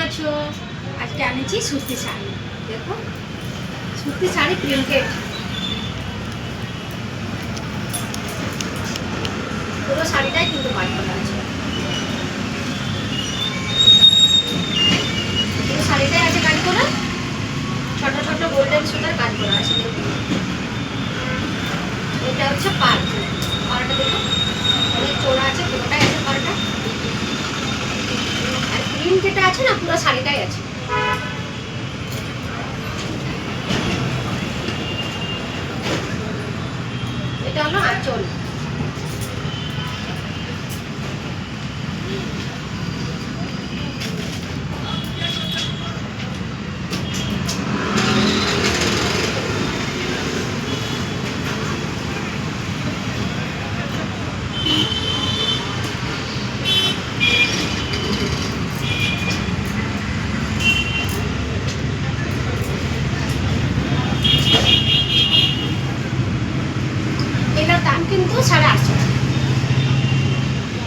আছো? আজকে আনেছি সুতি শাড়ি। দেখো সুতি শাড়ি প্রিন্টেড, পুরো শাড়িটাই কিন্তু কাজ করা আছে। পুরো শাড়িটাই আছে কাজ করা, ছোট ছোট গোল্ডেন সুতার কাজ করা আছে। দেখুন এটা হচ্ছে পাড়টা দেখো অনেক চোড়া আছে, পুরোটাই আছে পাড়টা। আর প্রিন্ট যেটা আছে না পুরো শাড়িটাই আছে। এটা হলো আঁচল। এটার দাম কিন্তু 850 টাকা।